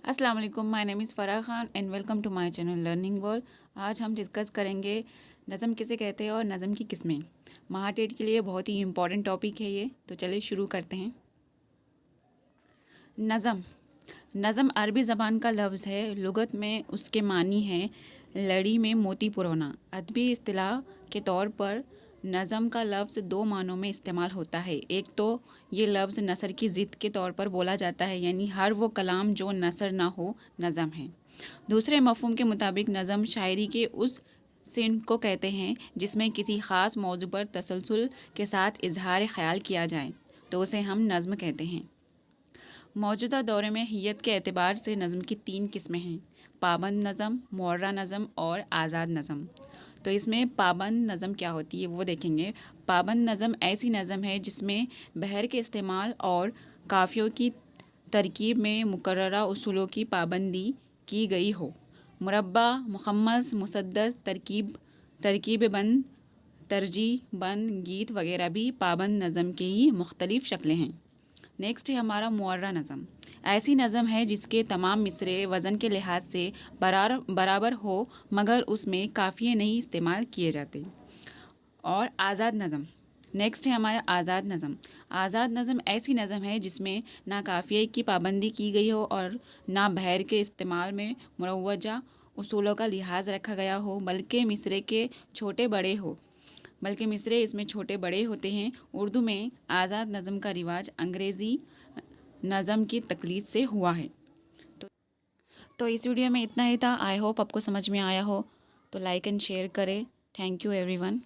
السلام علیکم، my name is Farah Khan and welcome to my channel learning world. آج ہم ڈسکس کریں گے نظم کسے کہتے ہیں اور نظم کی قسمیں۔ مہا ٹیٹ کے لیے بہت ہی امپورٹنٹ ٹاپک ہے یہ، تو چلیے شروع کرتے ہیں۔ نظم عربی زبان کا لفظ ہے، لغت میں اس کے معنی ہے لڑی میں موتی پرونا۔ ادبی اصطلاح کے طور پر نظم کا لفظ دو معنوں میں استعمال ہوتا ہے۔ ایک تو یہ لفظ نثر کی ضد کے طور پر بولا جاتا ہے، یعنی ہر وہ کلام جو نثر نہ ہو نظم ہے۔ دوسرے مفہوم کے مطابق نظم شاعری کے اس صنف کو کہتے ہیں جس میں کسی خاص موضوع پر تسلسل کے ساتھ اظہار خیال کیا جائے تو اسے ہم نظم کہتے ہیں۔ موجودہ دور میں حیت کے اعتبار سے نظم کی تین قسمیں ہیں: پابند نظم، معرہ نظم اور آزاد نظم۔ تو اس میں پابند نظم کیا ہوتی ہے وہ دیکھیں گے۔ پابند نظم ایسی نظم ہے جس میں بحر کے استعمال اور قافیوں کی ترکیب میں مقررہ اصولوں کی پابندی کی گئی ہو۔ مربع، مخمس، مسدس، ترکیب بند، ترجیع بند، گیت وغیرہ بھی پابند نظم کے ہی مختلف شکلیں ہیں۔ نیکسٹ ہے ہمارا معرہ نظم۔ ایسی نظم ہے جس کے تمام مصرعے وزن کے لحاظ سے برابر ہو مگر اس میں قافیے نہیں استعمال کیے جاتے۔ اور آزاد نظم۔ نیکسٹ ہے ہمارا آزاد نظم۔ آزاد نظم ایسی نظم ہے جس میں نہ قافیے کی پابندی کی گئی ہو اور نہ بحر کے استعمال میں مروجہ اصولوں کا لحاظ رکھا گیا ہو، بلکہ مصرعے اس میں چھوٹے بڑے ہوتے ہیں۔ اردو میں آزاد نظم کا رواج انگریزی نظم کی تقلید سے ہوا ہے۔ تو اس ویڈیو میں اتنا ہی تھا۔ آئی ہوپ آپ کو سمجھ میں آیا ہو، تو لائک اینڈ شیئر کریں۔ Thank you every one.